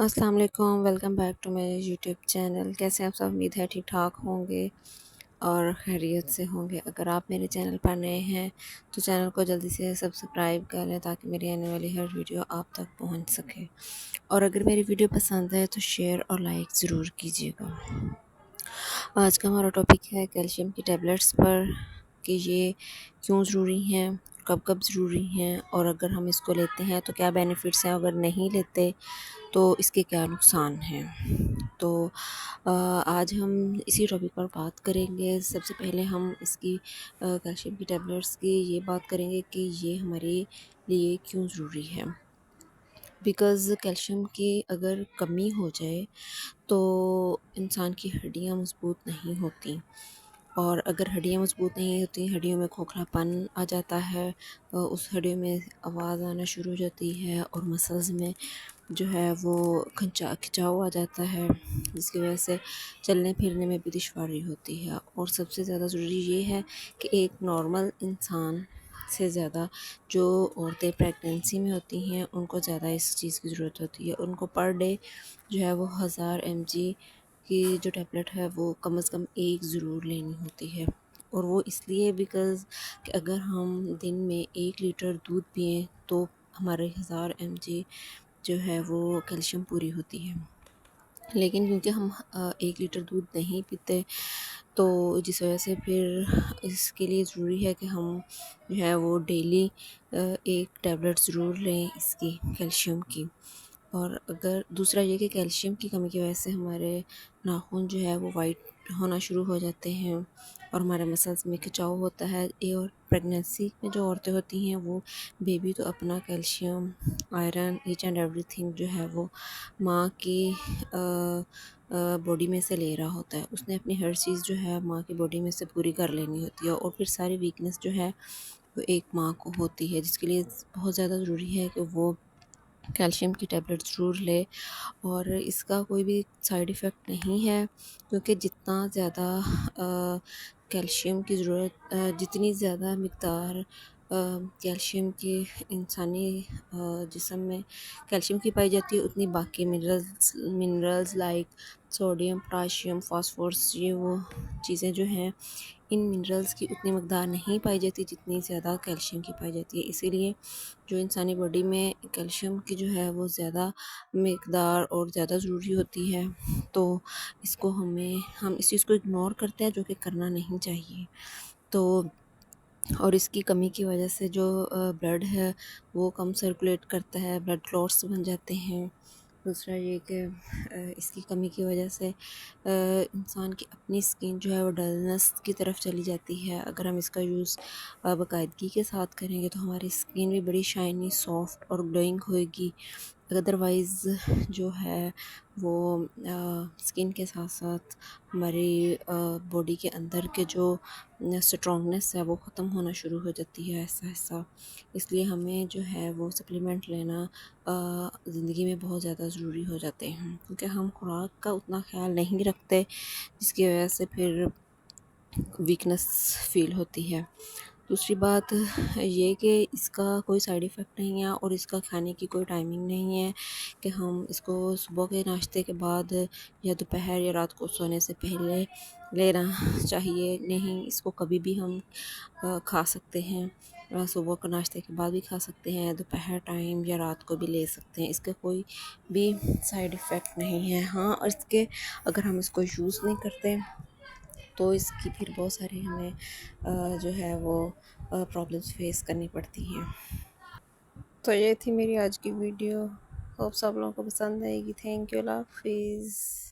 अस्सलाम वालेकुम, welcome back to my YouTube channel. कैसे हैं आप सब? उम्मीद है ठीक ठाक होंगे और खैरियत से होंगे। अगर आप मेरे चैनल पर नए हैं तो चैनल को जल्दी से सब्सक्राइब कर लें ताकि मेरी आने वाली हर वीडियो आप तक पहुंच सके। और अगर मेरी वीडियो पसंद है तो शेयर और लाइक ज़रूर कीजिएगा। आज का हमारा टॉपिक है कैल्शियम की टैबलेट्स पर कि ये क्यों ज़रूरी हैं, कब कब ज़रूरी हैं और अगर हम इसको लेते हैं तो क्या बेनिफिट्स हैं, अगर नहीं लेते तो इसके क्या नुकसान हैं। तो आज हम इसी टॉपिक पर बात करेंगे। सबसे पहले हम इसकी कैल्शियम की टैबलेट्स की ये बात करेंगे कि ये हमारे लिए क्यों ज़रूरी है। बिकॉज़ कैल्शियम की अगर कमी हो जाए तो इंसान की हड्डियाँ मज़बूत नहीं होती, और अगर हड्डियाँ मज़बूत नहीं होती, हड्डियों में खोखलापन आ जाता है, उस हड्डियों में आवाज़ आना शुरू हो जाती है और मसल्स में जो है वो खिंचाव आ जाता है, जिसकी वजह से चलने फिरने में भी दुश्वारी होती है। और सबसे ज़्यादा ज़रूरी ये है कि एक नॉर्मल इंसान से ज़्यादा जो औरतें प्रेगनेंसी में होती हैं उनको ज़्यादा इस चीज़ की ज़रूरत होती है। उनको पर डे जो है वो 1000 mg की जो टैबलेट है वो कम से कम एक ज़रूर लेनी होती है। और वो इसलिए बिकॉज़ कि अगर हम दिन में 1 लीटर दूध पिएँ तो हमारे 1000 mg जो है वो कैल्शियम पूरी होती है। लेकिन क्योंकि हम 1 लीटर दूध नहीं पीते, तो जिस वजह से फिर इसके लिए ज़रूरी है कि हम जो है वो डेली एक टैबलेट ज़रूर लें इसकी, कैल्शियम की। और अगर दूसरा ये कि कैल्शियम की कमी की वजह से हमारे नाखून जो है वो वाइट होना शुरू हो जाते हैं और हमारे मसल्स में खिंचाव होता है। ये और प्रेगनेंसी में जो औरतें होती हैं वो बेबी तो अपना calcium, iron, each and everything जो है वो माँ की बॉडी में से ले रहा होता है। उसने अपनी हर चीज़ जो है माँ की बॉडी में से पूरी कर लेनी होती है, और फिर सारी वीकनेस जो है वो एक माँ को होती है, जिसके लिए बहुत ज़्यादा ज़रूरी है कि वो कैल्शियम की टैबलेट ज़रूर ले। और इसका कोई भी साइड इफ़ेक्ट नहीं है, क्योंकि जितना ज़्यादा कैल्शियम की ज़रूरत जितनी ज़्यादा मकदार कैल्शियम की इंसानी जिस्म में कैल्शियम की पाई जाती है, उतनी बाकी minerals minerals like sodium, potassium, phosphorus, ये वो चीज़ें जो हैं, इन मिनरल्स की उतनी मकदार नहीं पाई जाती जितनी ज़्यादा कैल्शियम की पाई जाती है। इसीलिए जो इंसानी बॉडी में कैल्शियम की जो है वो ज़्यादा मकदार और ज़्यादा ज़रूरी होती है, तो इसको हम इस चीज़ को इग्नोर करते हैं, जो कि करना नहीं चाहिए। तो और इसकी कमी की वजह से जो ब्लड है वो कम सर्कुलेट करता है, ब्लड क्लॉट्स बन जाते हैं। दूसरा ये कि इसकी कमी की वजह से इंसान की अपनी स्किन जो है वो डलनेस की तरफ चली जाती है। अगर हम इसका यूज़ बाकायदगी के साथ करेंगे तो हमारी स्किन भी बड़ी शाइनी, सॉफ्ट और ग्लोइंग होएगी। अदरवाइज़ जो है वो स्किन के साथ साथ हमारी बॉडी के अंदर के जो स्ट्रॉन्गनेस है वो ख़त्म होना शुरू हो जाती है ऐसा ऐसा। इसलिए हमें जो है वो सप्लीमेंट लेना ज़िंदगी में बहुत ज़्यादा ज़रूरी हो जाते हैं, क्योंकि हम खुराक का उतना ख्याल नहीं रखते, जिसकी वजह से फिर वीकनेस फ़ील होती है। दूसरी बात ये कि इसका कोई साइड इफ़ेक्ट नहीं है और इसका खाने की कोई टाइमिंग नहीं है कि हम इसको सुबह के नाश्ते के बाद या दोपहर या रात को सोने से पहले लेना चाहिए। नहीं, इसको कभी भी हम खा सकते हैं। सुबह के नाश्ते के बाद भी खा सकते हैं, दोपहर टाइम या रात को भी ले सकते हैं। इसका कोई भी साइड इफ़ेक्ट नहीं है। हाँ, और इसके अगर हम इसको यूज़ नहीं करते तो इसकी फिर बहुत सारी हमें जो है वो प्रॉब्लम्स फेस करनी पड़ती हैं। तो ये थी मेरी आज की वीडियो। होप सब लोगों को पसंद आएगी। थैंक यू, अल्लाह हाफिज़।